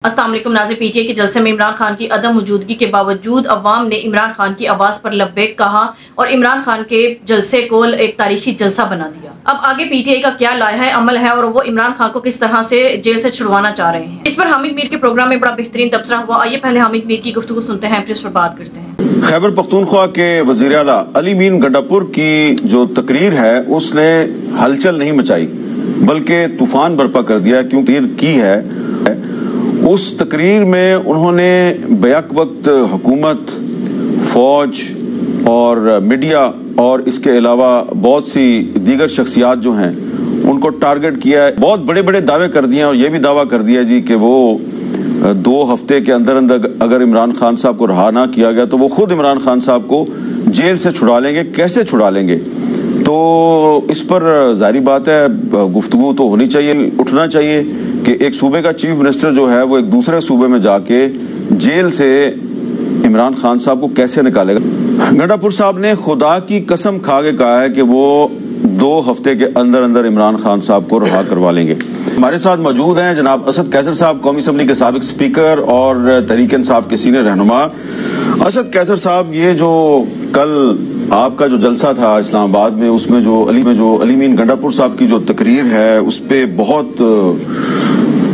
السلام علیکم ناظرین، پی ٹی آئی کے جلسے میں عمران خان کی عدم موجودگی کے باوجود عوام نے عمران خان کی آواز پر لبیک کہا اور عمران خان کے جلسے کو ایک تاریخی جلسہ بنا دیا۔ اب آگے پی ٹی آئی کا کیا لائحہ عمل ہے اور وہ عمران خان کو کس طرح سے جیل سے چھڑوانا چاہ رہے ہیں، اس پر حامد میر کے پروگرام میں بڑا بہترین تبصرہ ہوا۔ آئیے پہلے حامد میر کی گفتگو سنتے ہیں، پھر اس پر بات کرتے ہیں۔ خیبر پختونخوا کے وزیر اعلیٰ علی مین گنڈا پور کی جو تقریر ہے اس نے ہلچل نہیں مچائی بلکہ طوفان برپا کر دیا، کیونکہ تقریر کی ہے اس تقریر میں انہوں نے بیک وقت حکومت، فوج اور میڈیا اور اس کے علاوہ بہت سی دیگر شخصیات جو ہیں ان کو ٹارگٹ کیا ہے، بہت بڑے بڑے دعوے کر دیے اور یہ بھی دعویٰ کر دیا جی کہ وہ 2 ہفتے کے اندر اگر عمران خان صاحب کو رہا نہ کیا گیا تو وہ خود عمران خان صاحب کو جیل سے چھڑا لیں گے۔ کیسے چھڑا لیں گے؟ تو اس پر ظاہری بات ہے گفتگو تو ہونی چاہیے، اٹھنا چاہیے کہ ایک صوبے کا چیف منسٹر جو ہے وہ ایک دوسرے صوبے میں جا کے جیل سے عمران خان صاحب کو کیسے نکالے گا۔ گنڈا پور صاحب نے خدا کی قسم کھا کے کہا ہے کہ وہ 2 ہفتے کے اندر عمران خان صاحب کو رہا کروا لیں گے۔ ہمارے ساتھ موجود ہیں جناب اسد قیصر صاحب، قومی اسمبلی کے سابق اسپیکر اور تحریک انصاف کے سینئر رہنما۔ اسد قیصر صاحب، یہ جو کل آپ کا جو جلسہ تھا اسلام آباد میں، اس میں جو علی مین گنڈا پور صاحب کی جو تقریر ہے اس پہ بہت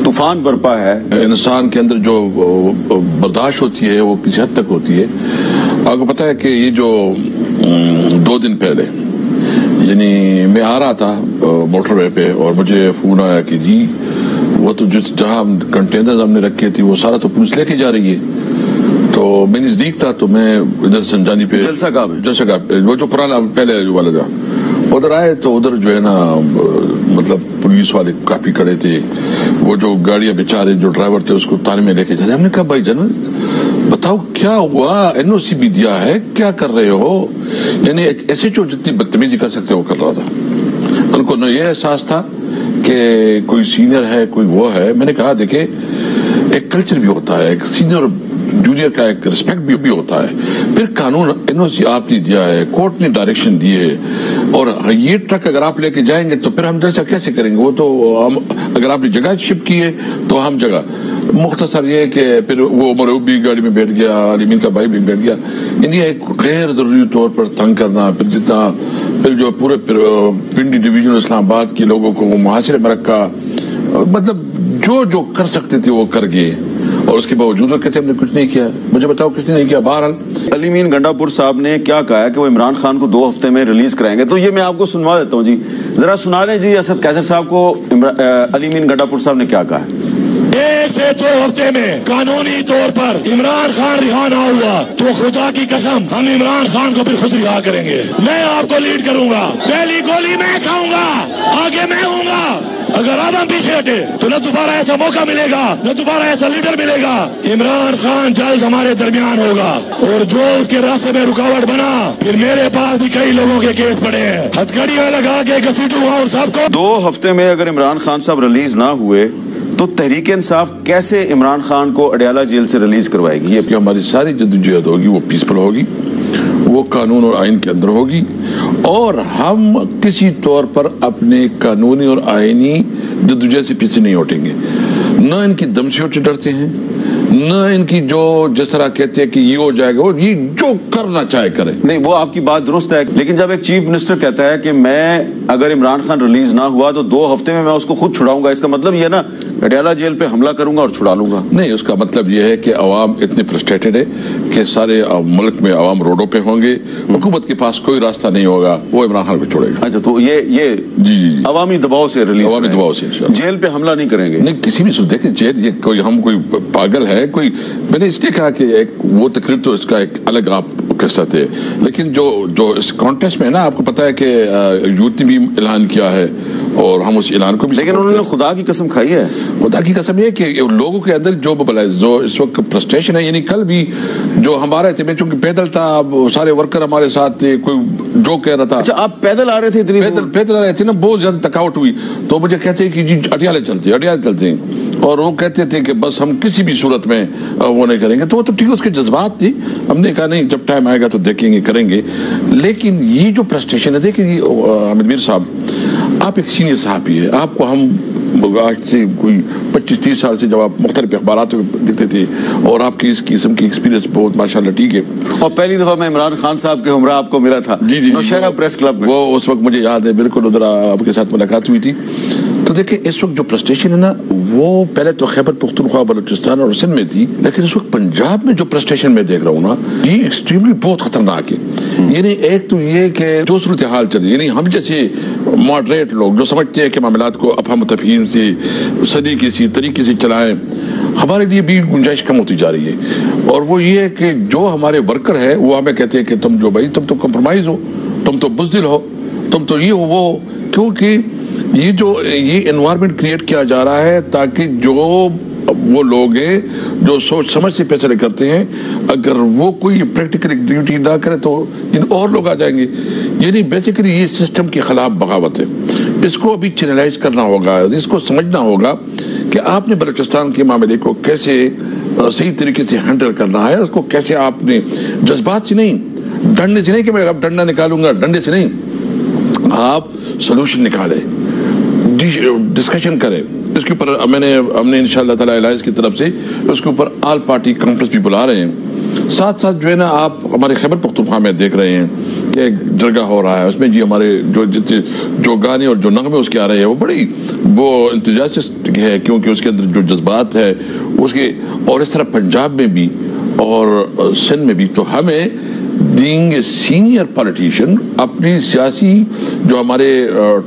طوفان برپا ہے۔ انسان کے اندر جو برداشت ہوتی ہے وہ کسی حد تک ہوتی ہے۔ آپ کو پتہ ہے کہ یہ جو 2 دن پہلے یعنی میں آ رہا تھا موٹر وے پہ اور مجھے فون آیا کہ جی وہ تو جہاں کنٹینر ہم نے رکھے تھے وہ سارا تو پولیس لے کے جا رہی ہے۔ تو میں نزدیک تھا تو میں ادھر سنجانی پہ جلسہ گاہ پہ وہ جو پرانا پہلے والا تھا ادھر آئے تو ادھر جو ہے نا مطلب پولیس والے کافی کھڑے تھے، وہ جو گاڑیاں بیچارے جو ڈرائیور تھے اس کو تانے میں لے کے جا رہے۔ ہم نے کہا بھائی جان بتاؤ کیا ہوا، این او سی بھی دیا ہے، کیا کر رہے ہو؟ یعنی ایسے جو جتنی بدتمیزی کر سکتے وہ کر رہا تھا۔ ان کو نہ یہ احساس تھا کہ کوئی سینئر ہے کوئی وہ ہے۔ میں نے کہا دیکھیں ایک کلچر بھی ہوتا ہے، ایک سینئر جونیئر کا ایک رسپیکٹ بھی ہوتا ہے۔ پھر قانون این او سی آپ نے دیا ہے، کورٹ نے ڈائریکشن دی ہے، اور یہ ٹرک اگر آپ لے کے جائیں گے تو پھر ہم جیسا کیسے کریں گے؟ وہ تو ہم اگر آپ نے جگہ شپ کی ہے تو ہم جگہ مختصر یہ ہے کہ پھر وہ مرعوب بھی گاڑی میں بیٹھ گیا، علی مین کا بھائی بھی بیٹھ گیا۔ یعنی ایک غیر ضروری طور پر تنگ کرنا، پھر جتنا پھر جو پورے پنڈی ڈویژن اسلام آباد کے لوگوں کو محاصرے میں رکھا، مطلب جو کر سکتے تھے وہ کر گئے، اور اس کے باوجود وہ کہتے ہم نے کچھ نہیں کیا۔ مجھے بتاؤ کس نے نہیں کیا؟ بہرحال علی مین گنڈا پور صاحب نے کیا کہا ہے کہ وہ عمران خان کو 2 ہفتے میں ریلیز کرائیں گے، تو یہ میں آپ کو سنوا دیتا ہوں جی، ذرا سنا لیں جی اسد قیصر صاحب کو علی مین گنڈا پور صاحب نے کیا کہا ہے۔ 1 سے 2 ہفتے میں قانونی طور پر عمران خان رہا نہ ہوا تو خدا کی قسم ہم عمران خان کو پھر خود رہا کریں گے۔ میں آپ کو لیڈ کروں گا، پہلی گولی میں کھاؤں گا، آگے میں ہوں گا۔ اگر اب ہم پیچھے ہٹے تو نہ دوبارہ ایسا موقع ملے گا، نہ دوبارہ ایسا لیڈر ملے گا۔ عمران خان جلد ہمارے درمیان ہوگا، اور جو اس کے راستے میں رکاوٹ بنا، پھر میرے پاس بھی کئی لوگوں کے کیس پڑے ہیں، ہتھکڑیاں لگا کے گھسیٹوں گا اور سب کو۔ 2 ہفتے میں اگر عمران خان صاحب ریلیز نہ ہوئے تو تحریک انصاف کیسے عمران خان کو اڈیالہ جیل سے ریلیز کروائے گی؟ یہ ہماری ساری جدوجہد ہوگی وہ پیسفل ہوگی، وہ قانون اور آئین کے اندر ہوگی، اور ہم کسی طور پر اپنے قانونی اور آئینی جدوجہد سے پیچھے نہیں ہٹیں گے۔ نہ ان کی دمشیوں سے ڈرتے ہیں، نہ ان کی جو جس طرح کہتے ہیں کہ یہ ہو جائے گا، اور یہ جو کرنا چاہے کرے۔ نہیں، وہ آپ کی بات درست ہے، لیکن جب ایک چیف منسٹر کہتا ہے کہ میں اگر عمران خان ریلیز نہ ہوا تو 2 ہفتے میں اس کو خود چھڑاؤں گا، اس کا مطلب یہ نا اڈیالہ جیل پہ حملہ کروں گا اور چھڑا لوں گا؟ نہیں، اس کا مطلب یہ ہے کہ عوام اتنے فرسٹریٹڈ ہے کہ سارے ملک میں عوام روڈوں پہ ہوں گے، حکومت کے پاس کوئی راستہ نہیں ہوگا، وہ عمران خان کو چھوڑے گا۔ اچھا، تو یہ جی عوامی دباؤ سے ریلیز، عوامی دباؤ سے جیل پہ حملہ نہیں کریں گے؟ نہیں، کسی بھی صورت دیکھیں جیل، یہ کوئی ہم کوئی پاگل ہے کوئی؟ میں نے اس لیے کہا کہ ایک وہ تقریب تو اس کا ایک الگ آپ قصہ تھے، لیکن جو اس کانٹیسٹ میں نا آپ کو پتا ہے کہ یوتھ نے بھی اعلان کیا ہے اور ہم اس اعلان کو بھی، لیکن انہوں نے خدا کی قسم کھائی ہے۔ خدا کی قسم یہ کہ لوگوں کے اندر جو جو اس وقت فرسٹریشن ہے، یعنی کل بھی جو ہمارے تھے، میں چونکہ پیدل تھا، سارے ورکر ہمارے ساتھ تھے، کوئی جو کہہ رہا تھا۔ اچھا، آپ پیدل آ رہے تھے؟ پیدل آ رہے تھے نا، بہت زیادہ تھکاوٹ ہوئی تو مجھے کہتے ہیں کہ جی اڈیالہ چلتے ہیں، اور وہ کہتے تھے کہ بس ہم کسی بھی صورت میں وہ نہیں کریں گے۔ تو وہ تو ٹھیک ہے، اس کے جذبات تھی، ہم نے کہا نہیں جب ٹائم آئے گا تو دیکھیں گے کریں گے۔ لیکن یہ جو فرسٹریشن ہے، دیکھیں حامد میر صاحب، آپ ایک سینئر صحافی ہے، آپ کو ہم آج سے کوئی 25-30 سال سے جب آپ مختلف اخبارات میں لکھتے تھے اور آپ کی اس قسم کی ایکسپیرینس بہت ماشاءاللہ ٹھیک ہے. اور پہلی دفعہ میں عمران خان صاحب کے ہمراہ آپ کو ملا تھا نوشہرہ پریس کلب میں, وہ اس وقت مجھے یاد ہے بالکل, ادھر آپ کے ساتھ ملاقات ہوئی تھی. تو دیکھیں اس وقت جو فرسٹریشن ہے نا وہ پہلے تو خیبر پختونخوا بلوچستان اور سندھ میں تھی, لیکن اس وقت پنجاب میں جو فرسٹریشن میں دیکھ رہا ہوں نا یہ ایکسٹریملی بہت خطرناک ہے. یعنی ایک تو یہ کہ جو صورتحال چل رہی ہے, یعنی ہم جیسے ماڈریٹ لوگ جو سمجھتے ہیں کہ معاملات کو افہام و تفہیم سے سلیقے سے طریقے سے چلائیں, ہمارے لیے بھی گنجائش کم ہوتی جا رہی ہے. اور وہ یہ ہے کہ جو ہمارے ورکر ہے وہ ہمیں کہتے ہیں کہ تم جو بھائی تم تو کمپرومائز ہو, تم تو بزدل ہو, تم تو یہ ہو وہ ہو, کیونکہ یہ انوائرمنٹ کریٹ کیا جا رہا ہے تاکہ جو وہ لوگ ہیں جو سوچ سمجھ سے فیصلے کرتے ہیں اگر وہ کوئی پریکٹیکل ڈیوٹی نہ کرے تو اور لوگ آ جائیں گے. یعنی بیسیکلی یہ سسٹم کے خلاف بغاوت ہے. اس کو ابھی چینلائز کرنا ہوگا, اس کو سمجھنا ہوگا کہ آپ نے بلوچستان کے معاملے کو کیسے صحیح طریقے سے ہینڈل کرنا ہے, اس کو کیسے آپ نے جذبات سے نہیں, ڈنڈے سے نہیں کہ میں اب ڈنڈا نکالوں گا, ڈنڈے سے نہیں, آپ سولوشن نکالے, ڈسکشن کریں اس کے اوپر. ہم نے انشاءاللہ تعالی الائنس کی طرف سے اس کے اوپر آل پارٹی کانفرنس بھی بلا رہے ہیں. ساتھ ساتھ جو ہے نا آپ ہمارے خیبر پختونخوا میں دیکھ رہے ہیں کہ ایک جرگہ ہو رہا ہے, اس میں جی ہمارے جو گانے اور جو نغمے اس کے آ رہے ہیں وہ بڑی وہ انتجاسٹ ہے, کیونکہ اس کے اندر جو جذبات ہے اس کے, اور اس طرح پنجاب میں بھی اور سندھ میں بھی. تو ہمیں being a senior politician اپنی سیاسی جو ہمارے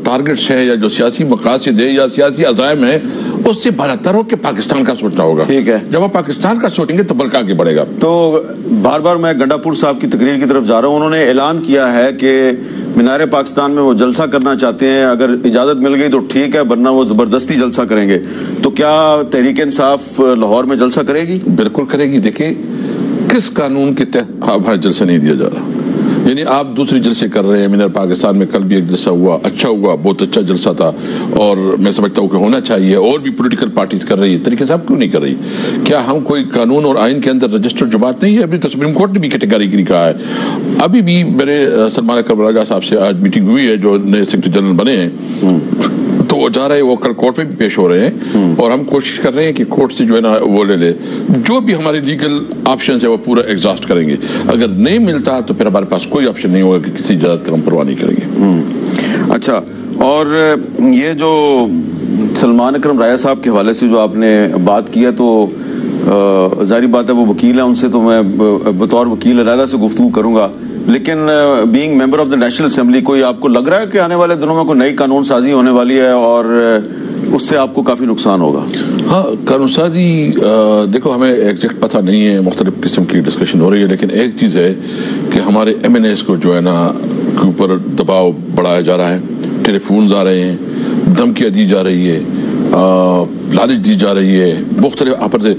ٹارگٹس ہیں یا جو سیاسی مقاصد ہیں یا سیاسی عزائم ہیں اس سے بالاتر ہو کہ پاکستان کا سوچنا ہوگا. ٹھیک ہے, جب آپ پاکستان کا سوچیں گے تو بلکہ آگے بڑھے گا. تو بار بار میں گنڈا پور صاحب کی تقریر کی طرف جا رہا ہوں. انہوں نے اعلان کیا ہے کہ مینار پاکستان میں وہ جلسہ کرنا چاہتے ہیں, اگر اجازت مل گئی تو ٹھیک ہے, ورنہ وہ زبردستی جلسہ کریں گے. تو کیا تحریک انصاف لاہور میں جلسہ کرے گی؟ بالکل کرے گی. دیکھیں کس قانون کے تحت آپ جلسہ نہیں دیا جا رہا, یعنی آپ دوسری جلسے کر رہے ہیں. مینار پاکستان میں کل بھی ایک جلسہ ہوا, اچھا ہوا, بہت اچھا جلسہ تھا, اور میں سمجھتا ہوں کہ ہونا چاہیے. اور بھی پولیٹیکل پارٹیز کر رہی ہے, طریقے سے آپ کیوں نہیں کر رہی؟ کیا ہم کوئی قانون اور آئین کے اندر رجسٹرڈ جو بات نہیں ہے؟ ابھی تو سپریم کورٹ نے بھی کیٹیگریکلی کہا ہے. ابھی بھی میرے سلمان اکرم راجہ صاحب سے آج میٹنگ ہوئی ہے جو نئے سیکرٹری جنرل بنے ہیں, تو وہ جا رہے ہیں, وہ کل کورٹ میں بھی پیش ہو رہے ہیں, اور ہم کوشش کر رہے ہیں کہ کورٹ سے جو ہے نا وہ لے لے, جو بھی ہمارے لیگل آپشنز ہے وہ پورا ایگزاسٹ کریں گے. اگر نہیں ملتا تو پھر ہمارے پاس کوئی آپشن نہیں ہوگا کہ کسی اجازت کا ہم پرواہ نہیں کریں گے. اچھا, اور یہ جو سلمان اکرم راجہ صاحب کے حوالے سے جو آپ نے بات کی ہے, تو ظاہری بات ہے وہ وکیل ہیں, ان سے تو میں بطور وکیل علیحدہ سے گفتگو کروں گا, لیکن being member of the national assembly کوئی آپ کو لگ رہا ہے کہ آنے والے دنوں میں کوئی نئی قانون سازی ہونے والی ہے اور اس سے آپ کو کافی نقصان ہوگا؟ ہاں, قانون سازی دیکھو ہمیں ایگزیکٹ پتہ نہیں ہے, مختلف قسم کی ڈسکشن ہو رہی ہے, لیکن ایک چیز ہے کہ ہمارے ایم این ایس کو جو ہے نا کے اوپر دباؤ بڑھایا جا رہا ہے, ٹیلی فونز آ رہے ہیں, دھمکیاں دی جا رہی ہے, لالچ دی جا رہی ہے, مختلف آپر سے.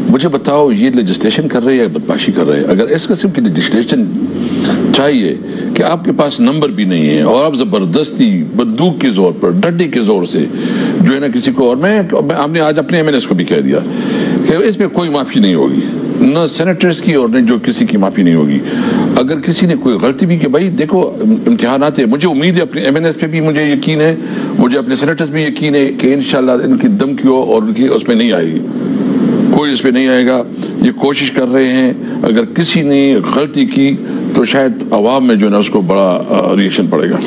مجھے بتاؤ یہ لیجسلیشن کر رہے ہیں یا بدماشی کر رہے ہیں؟ اگر اس قسم کی لیجسلیشن چاہیے کہ آپ کے پاس نمبر بھی نہیں ہے اور آپ زبردستی بندوق کے زور پر, ڈنڈے کے زور سے جو ہے نا کسی کو, اور ہم نے آج اپنے ایم این ایس کو بھی کہہ دیا کہ اس میں کوئی معافی نہیں ہوگی, نہ سینیٹرز کی اور نہ جو کسی کی معافی نہیں ہوگی. اگر کسی نے کوئی غلطی بھی کی, بھائی دیکھو امتحانات ہے, مجھے امید ہے اپنے ایم این ایس پہ بھی مجھے یقین ہے, مجھے اپنے سینیٹرز بھی یقین ہے کہ انشاءاللہ ان کی دھمکیوں اور ان کی اس میں نہیں آئے گی, کوئی اس پہ نہیں آئے گا. یہ کوشش کر رہے ہیں, اگر کسی نے غلطی کی تو شاید عوام میں جو ہے نا اس کو بڑا ریئیکشن پڑے گا.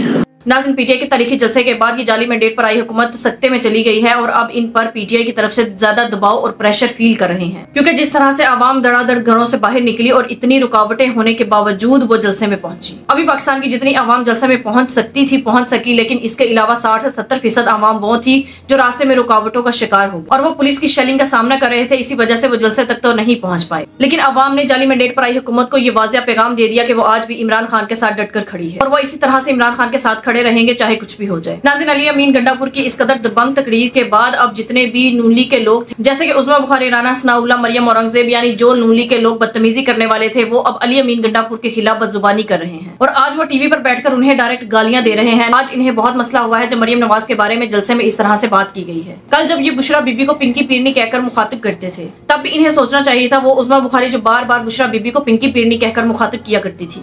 ناظرین, پی ٹی آئی کے تاریخی جلسے کے بعد یہ جعلی مینڈیٹ پر آئی حکومت سکتے میں چلی گئی ہے, اور اب ان پر پی ٹی آئی کی طرف سے زیادہ دباؤ اور پریشر فیل کر رہے ہیں, کیونکہ جس طرح سے عوام دڑا دڑ گھروں سے باہر نکلی اور اتنی رکاوٹیں ہونے کے باوجود وہ جلسے میں پہنچی. ابھی پاکستان کی جتنی عوام جلسے میں پہنچ سکتی تھی پہنچ سکی, لیکن اس کے علاوہ 60 سے 70% عوام وہ تھی جو راستے میں رکاوٹوں کا شکار ہو اور وہ پولیس کی شیلنگ کا سامنا کر رہے تھے, اسی وجہ سے وہ جلسے تک تو نہیں پہنچ پائے. لیکن عوام نے جعلی مینڈیٹ پر آئی حکومت کو یہ واضح پیغام دے دیا کہ وہ آج بھی عمران خان کے ساتھ ڈٹ کر کھڑی ہے, اور وہ اسی طرح سے عمران خان کے ساتھ کھڑے رہیں گے چاہے کچھ بھی ہو جائے. ناظرین, علی امین گنڈا پور کی اس قدر دبنگ تقریر کے بعد اب جتنے بھی نون لیگ کے لوگ تھے, جیسے کہ عظمیٰ بخاری, رانا ثناء اللہ, مریم اورنگزیب, یعنی جو نون لیگ کے لوگ بدتمیزی کرنے والے تھے, وہ اب علی امین گنڈا پور کے خلاف بدزبانی کر رہے ہیں, اور آج وہ ٹی وی پر بیٹھ کر انہیں ڈائریکٹ گالیاں دے رہے ہیں. آج انہیں بہت مسئلہ ہوا ہے جب مریم نواز کے بارے میں جلسے میں اس طرح سے بات کی گئی ہے. کل جب یہ بشرا بی بی کو پنکی پیرنی کہہ کر مخاطب کرتے تھے, تب انہیں سوچنا چاہیے تھا. وہ عظمیٰ بخاری جو بار بار بشرا بی بی کو پنکی پیرنی کہہ کر مخاطب کیا کرتی تھی,